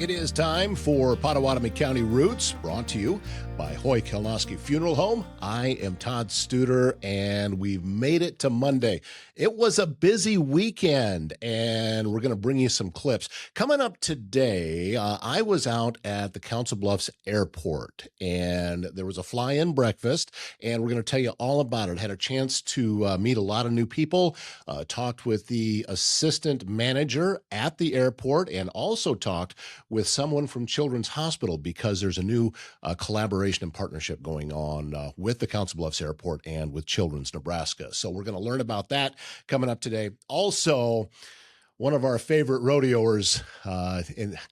It is time for Pottawattamie County Routes, brought to you by Hoy-Kilnoski Funeral Home. I am Todd Studer, and we've made it to Monday. It was a busy weekend, and we're going to bring you some clips. Coming up today, I was out at the Council Bluffs Airport, and there was a fly-in breakfast, and we're going to tell you all about it. Had a chance to meet a lot of new people, talked with the assistant manager at the airport, and also talked with someone from Children's Hospital because there's a new collaboration and partnership going on with the Council Bluffs Airport and with Children's Nebraska. So we're going to learn about that coming up today. Also, one of our favorite rodeoers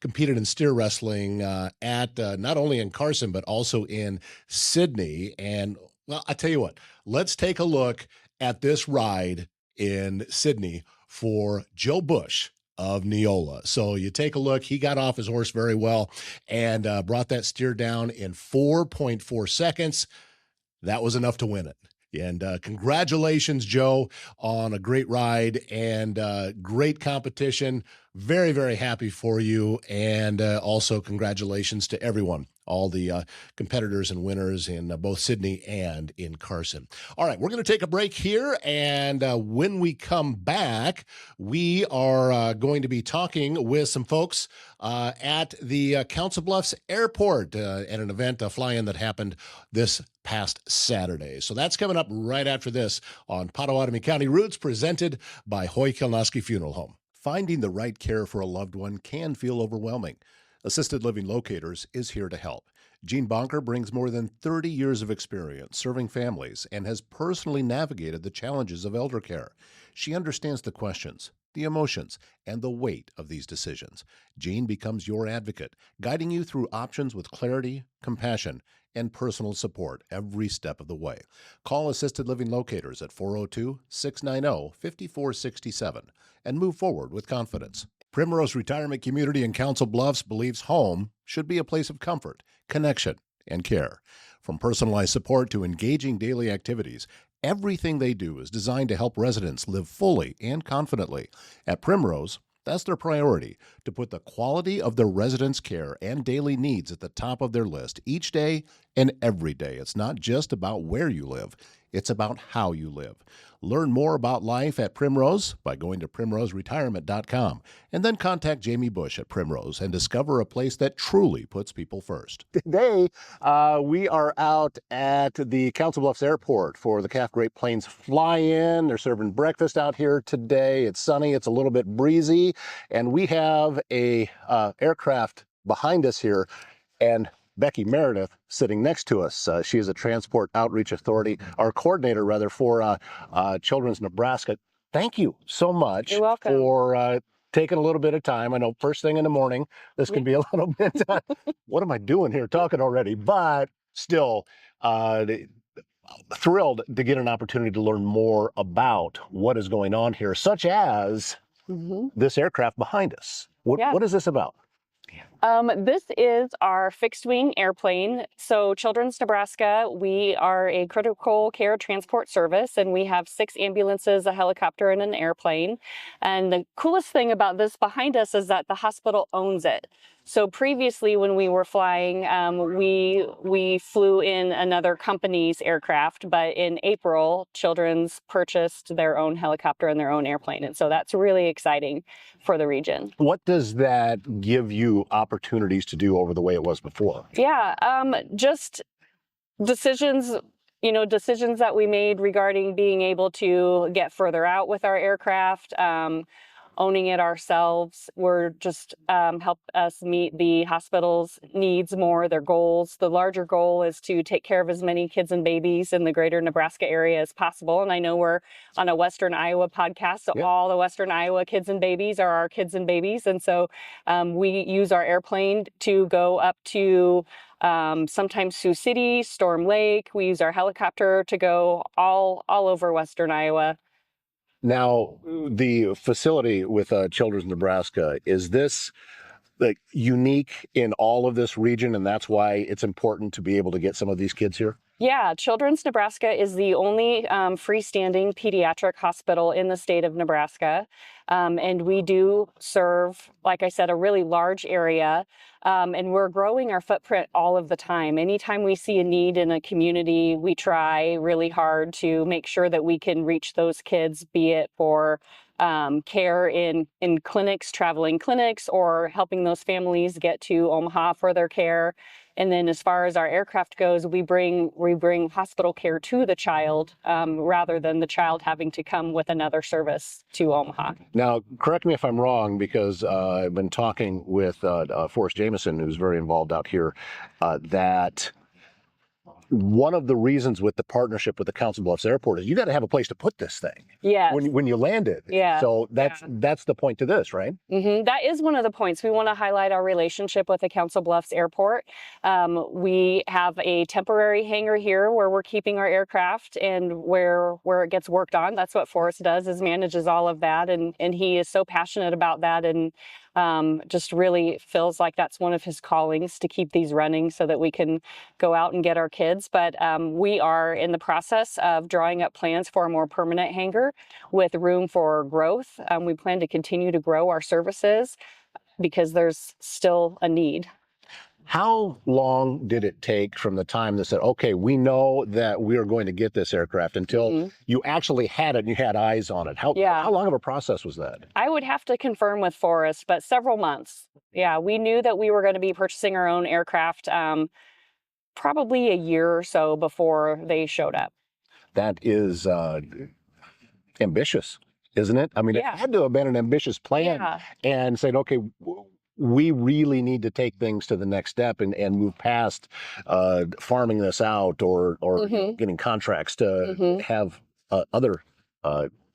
competed in steer wrestling at not only in Carson, but also in Sydney. And, well, I tell you what, let's take a look at this ride in Sydney for Joe Bush of Neola. So you take a look. He got off his horse very well and brought that steer down in 4.4 seconds. That was enough to win it. And congratulations, Joe, on a great ride and great competition. Very, very happy for you. And also congratulations to everyone, all the competitors and winners in both Sydney and in Carson. All right, we're going to take a break here. And when we come back, we are going to be talking with some folks at the Council Bluffs Airport at an event, a fly-in that happened this past Saturday. So that's coming up right after this on Pottawattamie County Routes, presented by Hoy-Kilnoski Funeral Home. Finding the right care for a loved one can feel overwhelming. Assisted Living Locators is here to help. Jean Bonker brings more than 30 years of experience serving families and has personally navigated the challenges of elder care. She understands the questions, the emotions, and the weight of these decisions. Jean becomes your advocate, guiding you through options with clarity, compassion, and personal support every step of the way. Call Assisted Living Locators at 402-690-5467 and move forward with confidence. Primrose Retirement Community in Council Bluffs believes home should be a place of comfort, connection, and care. From personalized support to engaging daily activities, everything they do is designed to help residents live fully and confidently. At Primrose, that's their priority, to put the quality of their residents' care and daily needs at the top of their list each day and every day. It's not just about where you live, it's about how you live. Learn more about life at Primrose by going to primroseretirement.com and then contact Jamie Bush at Primrose and discover a place that truly puts people first. Today, we are out at the Council Bluffs Airport for the CAF Great Plains fly-in. They're serving breakfast out here today. It's sunny, it's a little bit breezy, and we have a aircraft behind us here, and Becky Meredith sitting next to us. She is a transport outreach authority, or coordinator rather, for Children's Nebraska. Thank you so much. You're welcome. For taking a little bit of time. I know first thing in the morning, this can be a little bit, what am I doing here talking already? But still, thrilled to get an opportunity to learn more about what is going on here, such as this aircraft behind us. What is this about? This is our fixed wing airplane. So Children's Nebraska, we are a critical care transport service, and we have 6 ambulances, a helicopter, and an airplane. And the coolest thing about this behind us is that the hospital owns it. So previously when we were flying, we flew in another company's aircraft, but in April, Children's purchased their own helicopter and their own airplane. And so that's really exciting for the region. What does that give you opportunities to do over the way it was before? Yeah, just decisions that we made regarding being able to get further out with our aircraft, owning it ourselves. We're just help us meet the hospital's needs more, their goals. The larger goal is to take care of as many kids and babies in the greater Nebraska area as possible. And I know we're on a Western Iowa podcast, so all the Western Iowa kids and babies are our kids and babies. And so we use our airplane to go up to sometimes Sioux City, Storm Lake. We use our helicopter to go all over Western Iowa. Now, the facility with Children's Nebraska, is this like unique in all of this region, and that's why it's important to be able to get some of these kids here? Yeah, Children's Nebraska is the only freestanding pediatric hospital in the state of Nebraska. And we do serve, like I said, a really large area. And we're growing our footprint all of the time. Anytime we see a need in a community, we try really hard to make sure that we can reach those kids, be it for care in clinics, traveling clinics, or helping those families get to Omaha for their care. And then as far as our aircraft goes, we bring hospital care to the child rather than the child having to come with another service to Omaha. Now, correct me if I'm wrong, because I've been talking with Forrest Jameson, who's very involved out here, that one of the reasons with the partnership with the Council Bluffs Airport is you got to have a place to put this thing. Yeah. When you land it. Yeah. So that's the point to this, right? Mm-hmm. That is one of the points. We want to highlight our relationship with the Council Bluffs Airport. We have a temporary hangar here where we're keeping our aircraft and where it gets worked on. That's what Forrest does, is manages all of that, and he is so passionate about that, and just really feels like that's one of his callings, to keep these running so that we can go out and get our kids. But we are in the process of drawing up plans for a more permanent hangar with room for growth. We plan to continue to grow our services because there's still a need. How long did it take from the time that said, okay, we know that we are going to get this aircraft, until you actually had it and you had eyes on it? How long of a process was that? I would have to confirm with Forrest, but several months. Yeah, we knew that we were going to be purchasing our own aircraft probably a year or so before they showed up. That is ambitious, isn't it? I mean, it had to have been an ambitious plan, and said, okay, we really need to take things to the next step and move past farming this out or getting contracts to have other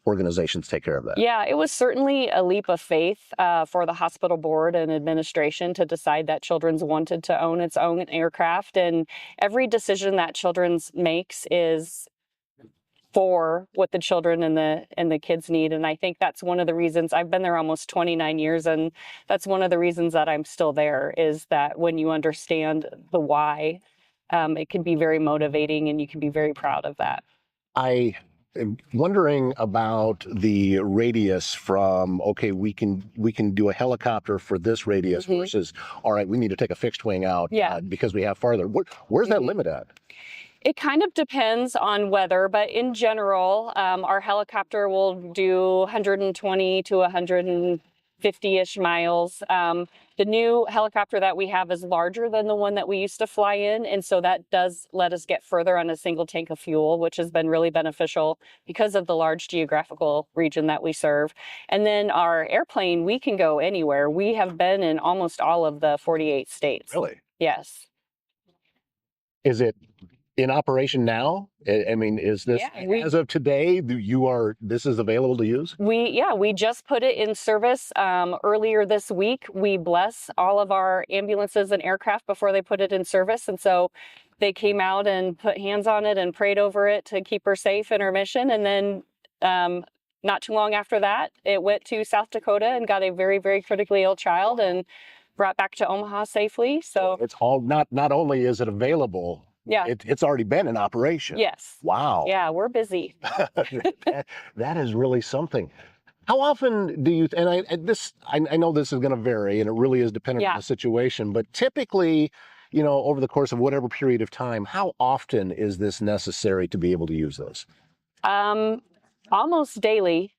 organizations take care of that. Yeah, it was certainly a leap of faith for the hospital board and administration to decide that Children's wanted to own its own aircraft. And every decision that Children's makes is for what the children and the kids need. And I think that's one of the reasons I've been there almost 29 years. And that's one of the reasons that I'm still there, is that when you understand the why, it can be very motivating and you can be very proud of that. I am wondering about the radius from, okay, we can do a helicopter for this radius versus, all right, we need to take a fixed wing out because we have farther. Where's that limit at? It kind of depends on weather, but in general, our helicopter will do 120 to 150-ish miles. The new helicopter that we have is larger than the one that we used to fly in, and so that does let us get further on a single tank of fuel, which has been really beneficial because of the large geographical region that we serve. And then our airplane, we can go anywhere. We have been in almost all of the 48 states. Really? Yes. Is it in operation now? I mean, is this, as of today, this is available to use? We just put it in service earlier this week. We bless all of our ambulances and aircraft before they put it in service. And so they came out and put hands on it and prayed over it to keep her safe in her mission. And then not too long after that, it went to South Dakota and got a very, very critically ill child and brought back to Omaha safely. So it's all, not only is it available, it's already been in operation. Yes. Wow. Yeah, we're busy. that is really something. How often do you, and I know this is going to vary and it really is dependent on the situation, but typically, over the course of whatever period of time, how often is this necessary to be able to use this? Almost daily.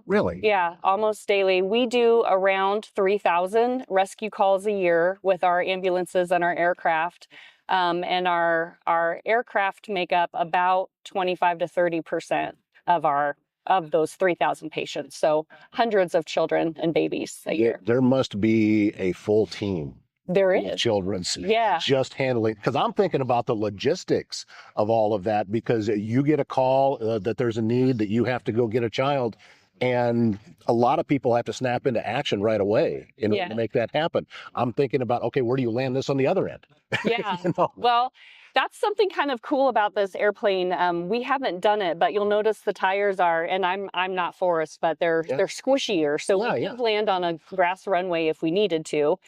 Really? Yeah, almost daily. We do around 3,000 rescue calls a year with our ambulances and our aircraft. And our aircraft make up about 25 to 30% of those 3,000 patients. So hundreds of children and babies a year. There must be a full team. There is. Children's just handling, because I'm thinking about the logistics of all of that, because you get a call that there's a need, that you have to go get a child. And a lot of people have to snap into action right away in order to make that happen. I'm thinking about, okay, where do you land this on the other end? Yeah. Well, That's something kind of cool about this airplane. We haven't done it, but you'll notice the tires are, and I'm not Forrest, but they're squishier. So we could land on a grass runway if we needed to.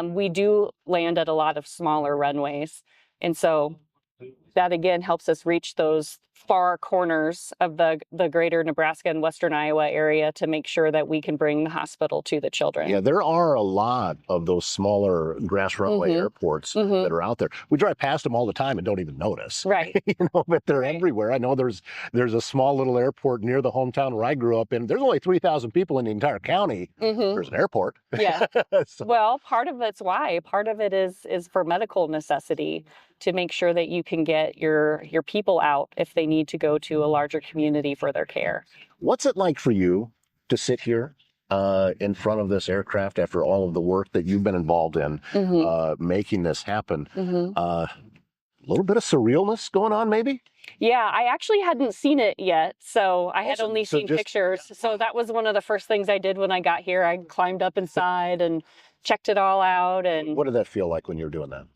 We do land at a lot of smaller runways, and so that again helps us reach those far corners of the greater Nebraska and western Iowa area to make sure that we can bring the hospital to the children. Yeah, there are a lot of those smaller grass runway airports that are out there. We drive past them all the time and don't even notice. Right. But they're everywhere. I know there's a small little airport near the hometown where I grew up in. There's only 3,000 people in the entire county. There's an airport. Yeah. So. Well, part of it's why. Part of it is for medical necessity, to make sure that you can get your people out if they need to go to a larger community for their care. What's it like for you to sit here in front of this aircraft after all of the work that you've been involved in making this happen? A little bit of surrealness going on, maybe? Yeah, I actually hadn't seen it yet, so I had only seen pictures. So that was one of the first things I did when I got here. I climbed up inside and checked it all out. And what did that feel like when you were doing that?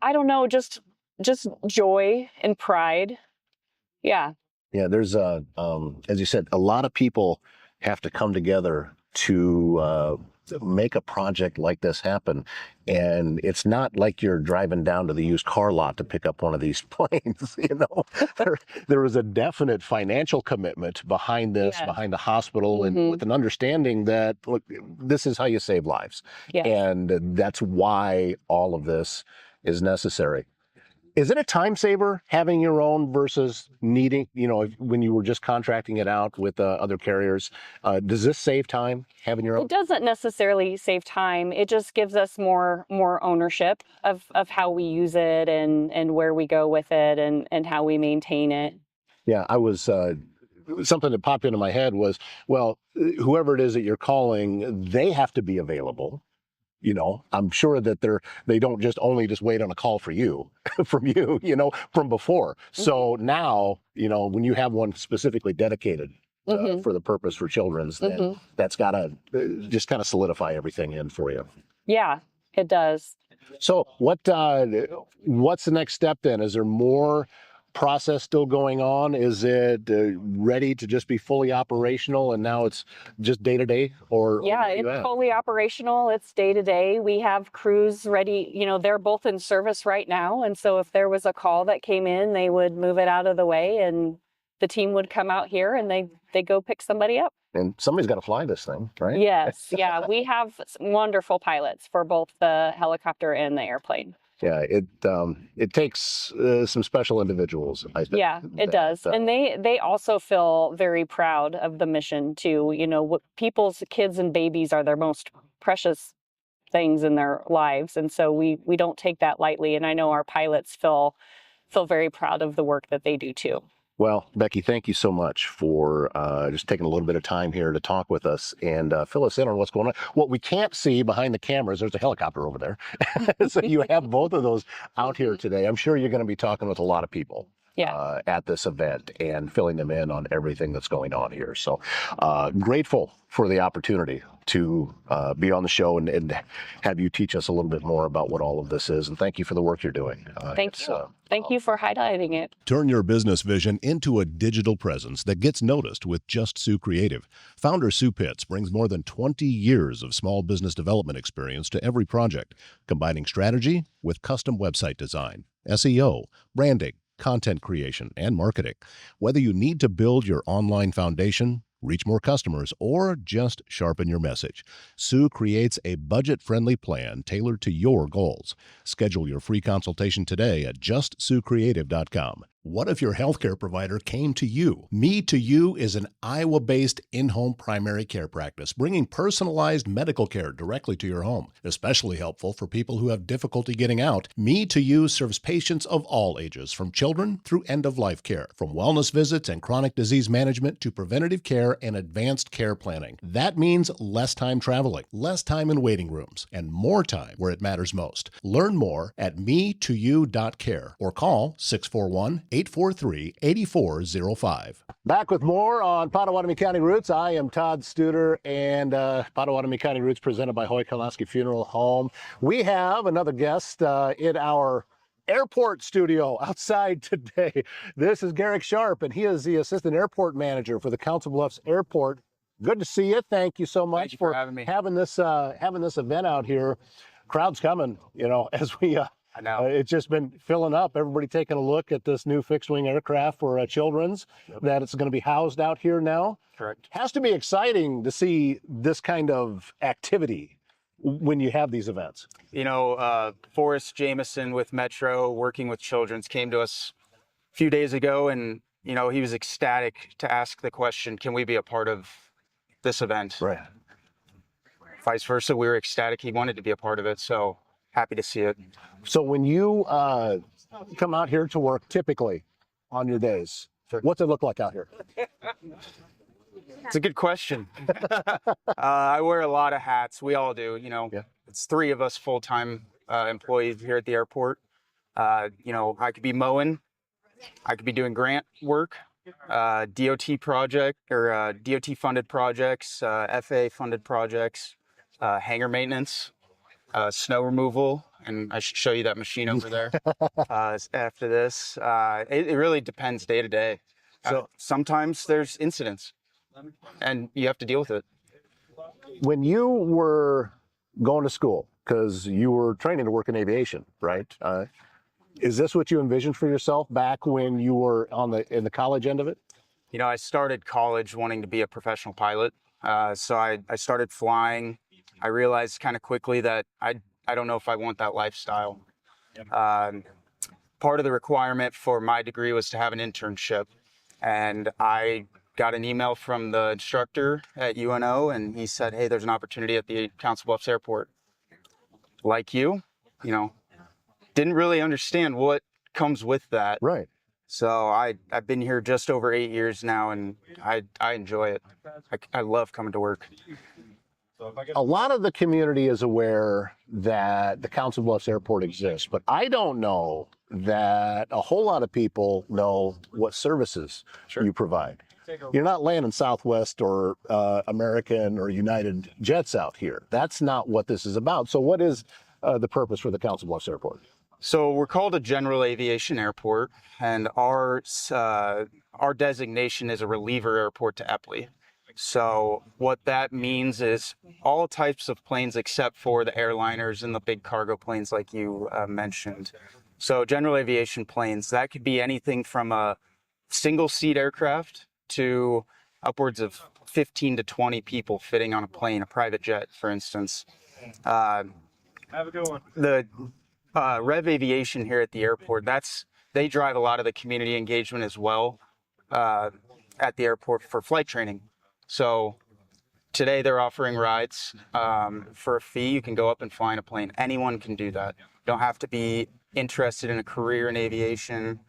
I don't know, just joy and pride. Yeah. Yeah, there's as you said, a lot of people have to come together to make a project like this happen. And it's not like you're driving down to the used car lot to pick up one of these planes. There was a definite financial commitment behind this, behind the hospital, and with an understanding that, look, this is how you save lives. Yes. And that's why all of this is necessary. Is it a time saver having your own versus needing, when you were just contracting it out with other carriers? Does this save time having your own? It doesn't necessarily save time. It just gives us more ownership of how we use it and where we go with it and how we maintain it. Yeah, I was something that popped into my head was, well, whoever it is that you're calling, they have to be available. I'm sure that they don't just wait on a call for you, from you, from before. So now, when you have one specifically dedicated for the purpose for children's, then that's got to just kind of solidify everything in for you. Yeah, it does. So what's the next step then? Is there more process still going on? Is it ready to just be fully operational and now it's just day to day? Or yeah, it's fully operational. It's day to day. We have crews ready. They're both in service right now, and so if there was a call that came in, they would move it out of the way and the team would come out here and they go pick somebody up. And somebody's got to fly this thing, right? Yes. Yeah, we have wonderful pilots for both the helicopter and the airplane. Yeah, it takes some special individuals, I think. Yeah, it does. And they also feel very proud of the mission too. People's kids and babies are their most precious things in their lives. And so we don't take that lightly. And I know our pilots feel very proud of the work that they do too. Well, Becky, thank you so much for just taking a little bit of time here to talk with us and fill us in on what's going on. What we can't see behind the cameras, there's a helicopter over there. So you have both of those out here today. I'm sure you're going to be talking with a lot of people at this event and filling them in on everything that's going on here. So grateful for the opportunity to be on the show and have you teach us a little bit more about what all of this is. And thank you for the work you're doing. Thank you. Thank you for highlighting it. Turn your business vision into a digital presence that gets noticed with Just Sue Creative. Founder Sue Pitts brings more than 20 years of small business development experience to every project, combining strategy with custom website design, SEO, branding, content creation, and marketing. Whether you need to build your online foundation, reach more customers, or just sharpen your message, Sue creates a budget-friendly plan tailored to your goals. Schedule your free consultation today at justsuecreative.com. What if your healthcare provider came to you? Me to You is an Iowa-based in-home primary care practice, bringing personalized medical care directly to your home. Especially helpful for people who have difficulty getting out, Me to You serves patients of all ages, from children through end-of-life care, from wellness visits and chronic disease management to preventative care and advanced care planning. That means less time traveling, less time in waiting rooms, and more time where it matters most. Learn more at me2u.care or call 641 843-8405. Back with more on Pottawattamie County Routes. I am Todd Studer, and Pottawattamie County Routes presented by Hoy-Kilnoski Funeral Home. We have another guest in our airport studio outside today. This is Garrick Sharp, and he is the assistant airport manager for the Council Bluffs Airport. Good to see you. Thank you so much for having me. having this event out here. Crowd's coming, as we I know. it's just been filling up. Everybody taking a look at this new fixed-wing aircraft for Children's, that it's going to be housed out here now. Correct. Has to be exciting to see this kind of activity when you have these events. Forrest Jameson with Metro, working with Children's, came to us a few days ago, and, he was ecstatic to ask the question, can we be a part of this event? Right. Vice versa, we were ecstatic he wanted to be a part of it, so happy to see it. So when you come out here to work, typically on your days, what's it look like out here? It's a good question. I wear a lot of hats. We all do. It's 3 of us full-time employees here at the airport. I could be mowing. I could be doing grant work, DOT project or DOT funded projects, FAA funded projects, hangar maintenance, snow removal. And I should show you that machine over there after this. It really depends day to day. So sometimes there's incidents and you have to deal with it. When you were going to school, because you were training to work in aviation, right? Is this what you envisioned for yourself back when you were in the college end of it? I started college wanting to be a professional pilot. So I started flying. I realized kind of quickly that I don't know if I want that lifestyle. Part of the requirement for my degree was to have an internship. And I got an email from the instructor at UNO, and he said, hey, there's an opportunity at the Council Bluffs Airport. Like you, didn't really understand what comes with that. Right. So I've been here just over 8 years now, and I enjoy it. I love coming to work. A lot of the community is aware that the Council Bluffs Airport exists, but I don't know that a whole lot of people know what services you provide. You're not landing Southwest or American or United jets out here. That's not what this is about. So what is the purpose for the Council Bluffs Airport? So we're called a general aviation airport, and our designation is a reliever airport to Epley. So what that means is all types of planes except for the airliners and the big cargo planes like you mentioned. So general aviation planes, that could be anything from a single seat aircraft to upwards of 15 to 20 people fitting on a plane, a private jet, for instance. Have a good one. The Rev Aviation here at the airport, they drive a lot of the community engagement as well at the airport for flight training. So today they're offering rides for a fee. You can go up and fly in a plane. Anyone can do that. You don't have to be interested in a career in aviation.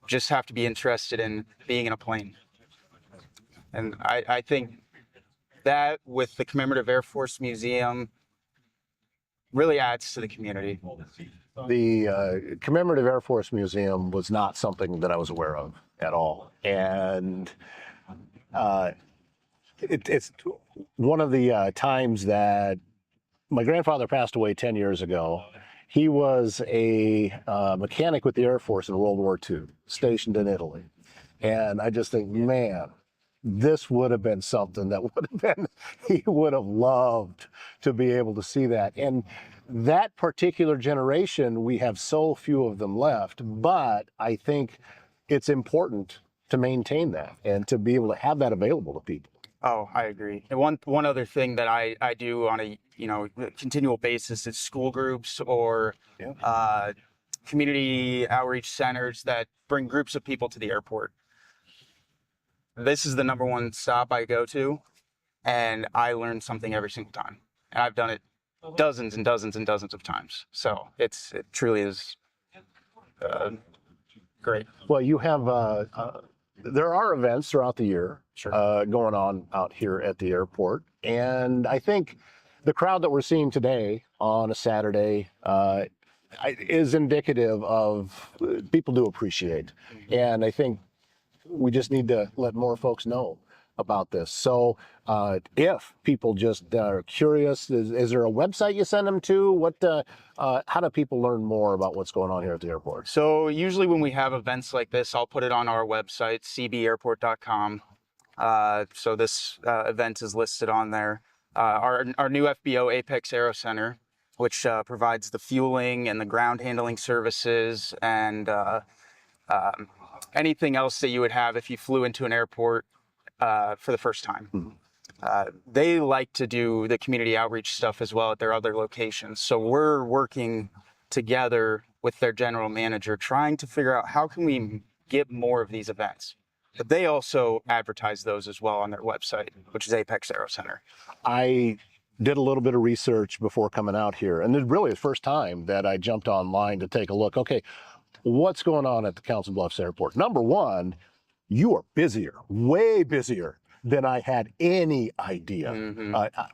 Just have to be interested in being in a plane. And I think that with the Commemorative Air Force Museum really adds to the community. The Commemorative Air Force Museum was not something that I was aware of at all. And it's one of the times that my grandfather passed away 10 years ago. He was a mechanic with the Air Force in World War II, stationed in Italy. And I just think, man, this would have been something that he would have loved to be able to see that. And that particular generation, we have so few of them left, but I think it's important to maintain that and to be able to have that available to people. Oh, I agree. And one other thing that I do on a continual basis is school groups or community outreach centers that bring groups of people to the airport. This is the number one stop I go to, and I learn something every single time. And I've done it dozens and dozens and dozens of times. So it truly is great. Well, you have there are events throughout the year going on out here at the airport, and I think the crowd that we're seeing today on a Saturday is indicative of people do appreciate. And I think we just need to let more folks know about this. So if people just are curious, is there a website you send them to? How do people learn more about what's going on here at the airport? So usually when we have events like this, I'll put it on our website, cbairport.com. So this event is listed on there. Our new FBO, Apex Aero Center, which provides the fueling and the ground handling services and anything else that you would have if you flew into an airport for the first time. They like to do the community outreach stuff as well at their other locations. So we're working together with their general manager, trying to figure out how can we get more of these events. But they also advertise those as well on their website, which is Apex Aero Center. I did a little bit of research before coming out here, and this really the first time that I jumped online to take a look. Okay, what's going on at the Council Bluffs Airport? Number one, you are busier, way busier than I had any idea.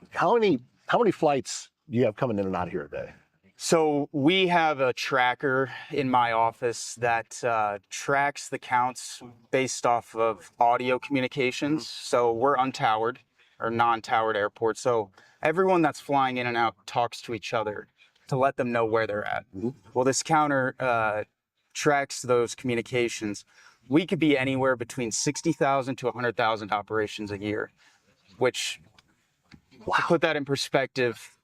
How many flights do you have coming in and out here a day? So we have a tracker in my office that tracks the counts based off of audio communications. So we're untowered or non-towered airport. So everyone that's flying in and out talks to each other to let them know where they're at. Well, this counter tracks those communications. We could be anywhere between 60,000 to 100,000 operations a year, which, to put that in perspective,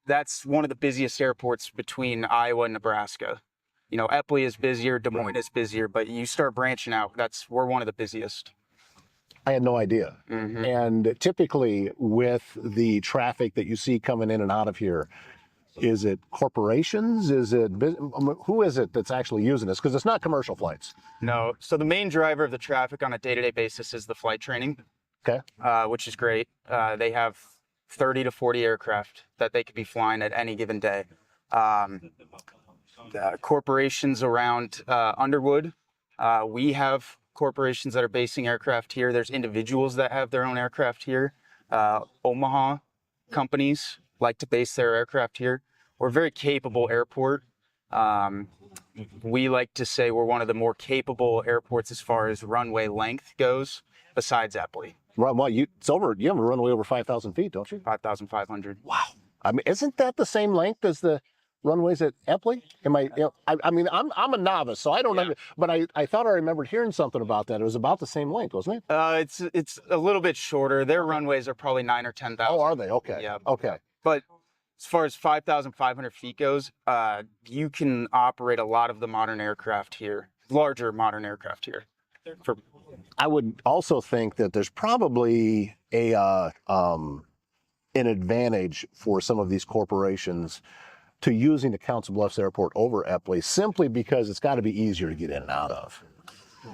that's one of the busiest airports between Iowa and Nebraska. You know, Epley is busier, Des Moines is busier, but you start branching out, we're one of the busiest. I had no idea. And typically with the traffic that you see coming in and out of here, is it corporations? Who is it that's actually using this? Because it's not commercial flights. No. So the main driver of the traffic on a day-to-day basis is the flight training, which is great. They have 30 to 40 aircraft that they could be flying at any given day. Corporations around Underwood, we have corporations that are basing aircraft here. There's individuals that have their own aircraft here. Omaha companies like to base their aircraft here. We're a very capable airport. We like to say we're one of the more capable airports as far as runway length goes, besides Epley. Well, you have a runway over 5,000 feet, don't you? 5,500. Wow. I mean, isn't that the same length as the runways at Epley? I mean, I'm a novice, so I don't know. But I thought I remembered hearing something about that. It was about the same length, wasn't it? It's a little bit shorter. Their runways are probably 9,000 or 10,000. Oh, are they? Okay. Yeah. Okay. But as far as 5,500 feet goes, you can operate a lot of the modern aircraft here, larger modern aircraft here. I would also think that there's probably an advantage for some of these corporations to using the Council Bluffs Airport over Epley, simply because it's got to be easier to get in and out of.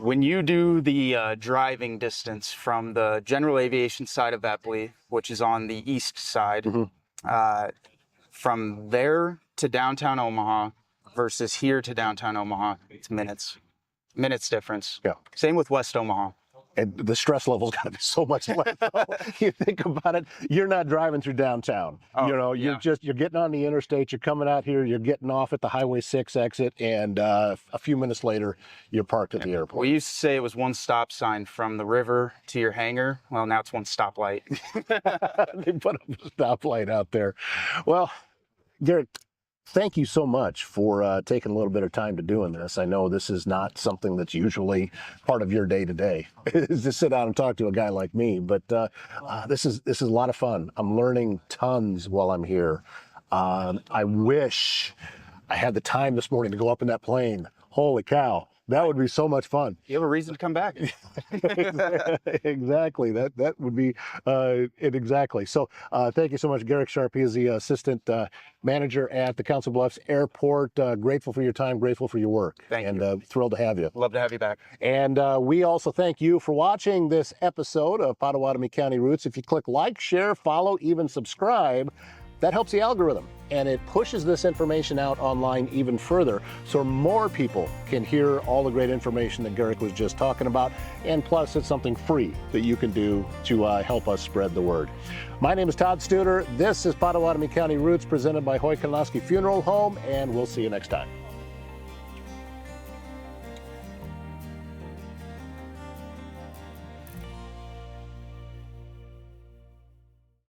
When you do the driving distance from the general aviation side of Epley, which is on the east side, from there to downtown Omaha versus here to downtown Omaha, it's minutes difference. Yeah. Same with West Omaha. And the stress level's got to be so much less. You think about it, you're not driving through downtown. You're getting on the interstate, you're coming out here, you're getting off at the Highway 6 exit, and a few minutes later, you're parked at the airport. We used to say it was one stop sign from the river to your hangar. Well, now it's one stoplight. They put up a stoplight out there. Well, Garrett, thank you so much for taking a little bit of time to doing this. I know this is not something that's usually part of your day-to-day, is to sit down and talk to a guy like me, but this is a lot of fun. I'm learning tons while I'm here. I wish I had the time this morning to go up in that plane. Holy cow. That would be so much fun. You have a reason to come back. Exactly. That would be it exactly. So thank you so much. Garrett Sharp, he is the assistant manager at the Council Bluffs Airport. Grateful for your time, grateful for your work. Thank you. And thrilled to have you. Love to have you back. And we also thank you for watching this episode of Pottawattamie County Routes. If you click like, share, follow, even subscribe, that helps the algorithm, and it pushes this information out online even further so more people can hear all the great information that Garrick was just talking about. And plus, it's something free that you can do to help us spread the word. My name is Todd Studer. This is Pottawattamie County Routes presented by Hoy-Kilnoski Funeral Home, and we'll see you next time.